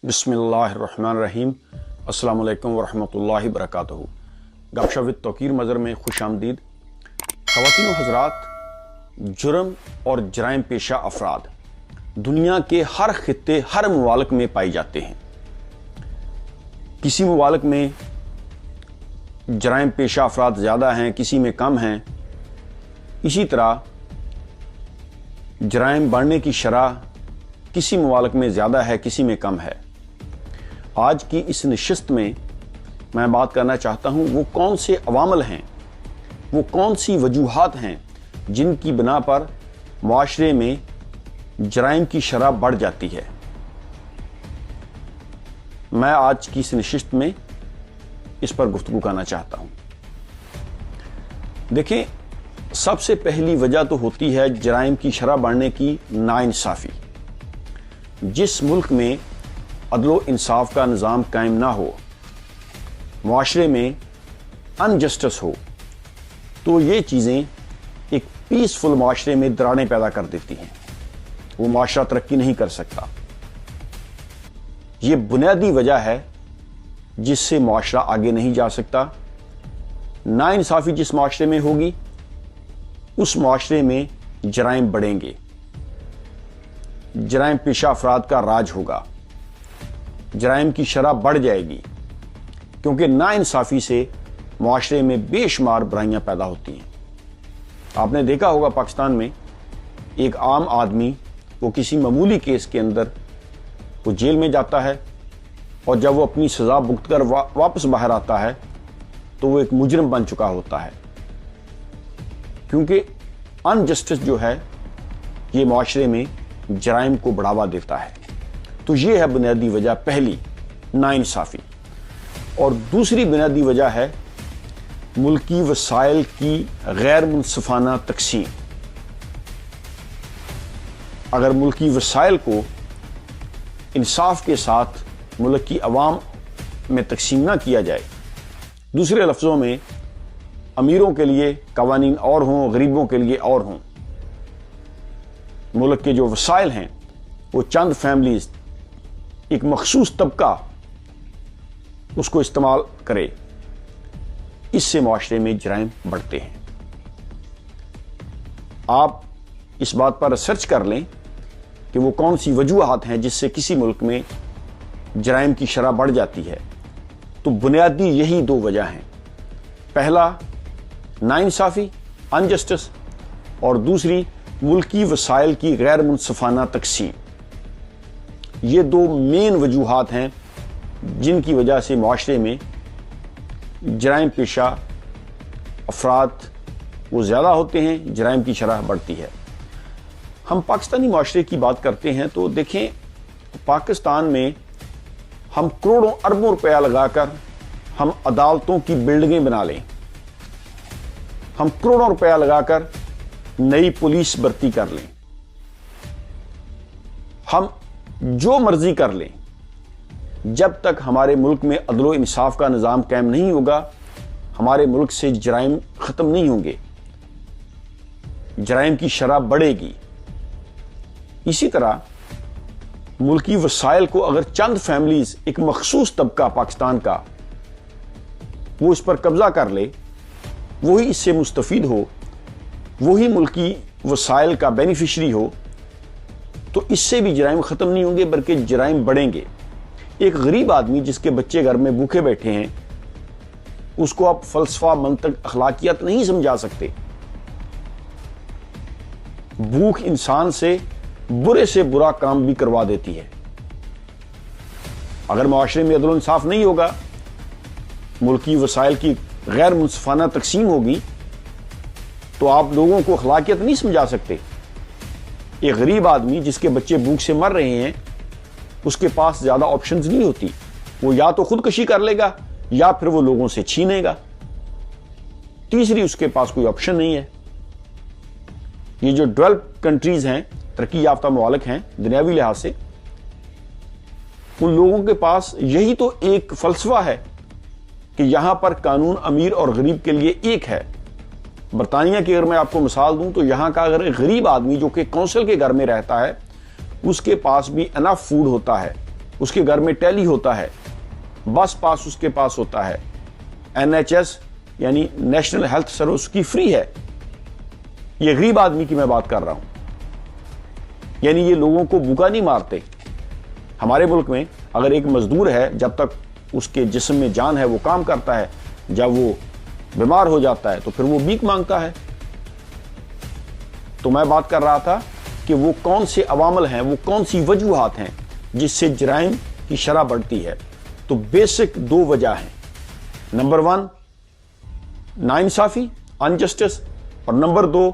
बिस्मिल्लाहिर्रहमानिर्रहीम। अस्सलाम वालेकुम वरहमतुल्लाहि वबरकातुहू। गपशप विद तौकीर मज़र में खुश आमदीद। ख़वातीन व हज़रात, जुर्म और जराइम पेशा अफराद दुनिया के हर खित्ते, हर ममालिक में पाए जाते हैं। किसी ममालिक में जराइम पेशा अफराद ज़्यादा हैं, किसी में कम हैं। इसी तरह जराइम बढ़ने की शरह किसी ममालिक में ज़्यादा है, किसी में कम है। आज की इस नशिस्त में मैं बात करना चाहता हूँ वो कौन से अवामल हैं, वो कौन सी वजूहात हैं जिनकी बिना पर मुआशरे में जराइम की शरह बढ़ जाती है। मैं आज की इस नशिस्त में इस पर गुफ्तगू करना चाहता हूँ। देखें, सबसे पहली वजह तो होती है जराइम की शरह बढ़ने की नाइंसाफ़ी। जिस मुल्क में अदलो इंसाफ का निज़ाम कायम ना हो, मुआशरे में अनजस्टिस हो, तो ये चीज़ें एक पीसफुल मुआशरे में दरारें पैदा कर देती हैं। वो मुआशरा तरक्की नहीं कर सकता। ये बुनियादी वजह है जिससे मुआशरा आगे नहीं जा सकता। नाइंसाफ़ी जिस मुआशरे में होगी, उस मुआशरे में जराइम बढ़ेंगे, जराइम पेशा अफराद का राज होगा, जराइम की शरह बढ़ जाएगी, क्योंकि नाइंसाफ़ी से मुआशरे में बेशुमार बुराइयां पैदा होती हैं। आपने देखा होगा पाकिस्तान में एक आम आदमी वो किसी मामूली केस के अंदर वो जेल में जाता है, और जब वो अपनी सज़ा भुगत कर वापस बाहर आता है तो वो एक मुजरिम बन चुका होता है, क्योंकि अनजस्टिस जो है ये मुआशरे में जराइम को बढ़ावा देता है। तो ये है बुनियादी वजह पहली, नाइंसाफ़ी। और दूसरी बुनियादी वजह है मुल्की वसाइल की गैर मुनसिफाना तकसीम। अगर मुल्की वसाइल को इंसाफ के साथ मुल्क की अवाम में तकसीम ना किया जाए, दूसरे लफ्ज़ों में अमीरों के लिए कवानीन और हों, गरीबों के लिए और हों, मुल्क के जो वसाइल हैं वो चंद फैमिलीज, एक मखसूस तबका उसको इस्तेमाल करे, इससे मुआशरे में जराइम बढ़ते हैं। आप इस बात पर रिसर्च कर लें कि वो कौन सी वजूहात हैं जिससे किसी मुल्क में जराइम की शरह बढ़ जाती है। तो बुनियादी यही दो वजह हैं। पहला नाइंसाफ़ी, अनजस्टिस, और दूसरी मुल्की वसाइल की गैर मुनसिफाना तकसीम। ये दो मेन वजूहात हैं जिनकी वजह से मुआशरे में जराइम पेशा अफराद वो ज़्यादा होते हैं, जराइम की शरह बढ़ती है। हम पाकिस्तानी मुआशरे की बात करते हैं तो देखें, पाकिस्तान में हम करोड़ों अरबों रुपया लगाकर हम अदालतों की बिल्डिंगें बना लें, हम करोड़ों रुपया लगाकर नई पुलिस भर्ती कर लें, हम जो मर्जी कर लें, जब तक हमारे मुल्क में अदलो इंसाफ का निज़ाम कायम नहीं होगा, हमारे मुल्क से जराइम ख़त्म नहीं होंगे, जराइम की शरह बढ़ेगी। इसी तरह मुल्की वसाइल को अगर चंद फैमिलीज, एक मखसूस तबका पाकिस्तान का, वो इस पर कब्जा कर ले, वही इससे मुस्तफ़ीद हो, वही मुल्की वसाइल का बेनिफिशरी हो, तो इससे भी जराइम ख़त्म नहीं होंगे बल्कि जराइम बढ़ेंगे। एक गरीब आदमी जिसके बच्चे घर में भूखे बैठे हैं, उसको आप फ़लसफ़ा, मंतक, अखलाकियत नहीं समझा सकते। भूख इंसान से बुरा काम भी करवा देती है। अगर मुआशरे में अदल इंसाफ नहीं होगा, मुल्की वसाइल की गैर मुनसिफाना तकसीम होगी, तो आप लोगों को अखलाकियत नहीं समझा सकते। एक गरीब आदमी जिसके बच्चे भूख से मर रहे हैं, उसके पास ज़्यादा ऑप्शंस नहीं होती। वो या तो खुदकशी कर लेगा या फिर वो लोगों से छीनेगा। तीसरी उसके पास कोई ऑप्शन नहीं है। ये जो डेवलप कंट्रीज हैं, तरक्की याफ्ता ममालिक हैं दुनियावी लिहाज से, उन लोगों के पास यही तो एक फ़लसफ़ा है कि यहां पर कानून अमीर और गरीब के लिए एक है। बरतानिया की अगर मैं आपको मिसाल दूं तो यहां का अगर गरीब आदमी जो कि कौंसिल के घर में रहता है, उसके पास भी इनफ फूड होता है, उसके घर में टेली होता है, बस पास उसके पास होता है, NHS यानी नेशनल हेल्थ सर्विस की फ्री है। ये गरीब आदमी की मैं बात कर रहा हूं, यानी ये लोगों को भूखा नहीं मारते। हमारे मुल्क में अगर एक मजदूर है, जब तक उसके जिस्म में जान है वो काम करता है, जब वो बीमार हो जाता है तो फिर वो भीख मांगता है। तो मैं बात कर रहा था कि वो कौन से अवामल हैं, वो कौन सी वजूहात हैं जिससे जराइम की शरह बढ़ती है। तो बेसिक दो वजह हैं, नंबर 1 नाइंसाफी, अनजस्टिस, और नंबर 2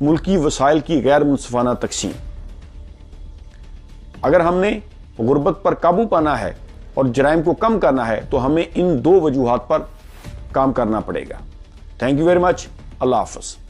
मुल्की वसाइल की गैर मुनसिफाना तकसीम। अगर हमने गुर्बत पर काबू पाना है और जराइम को कम करना है तो हमें इन दो वजूहात पर काम करना पड़ेगा। Thank you very much. अल्लाह हाफ़िज़।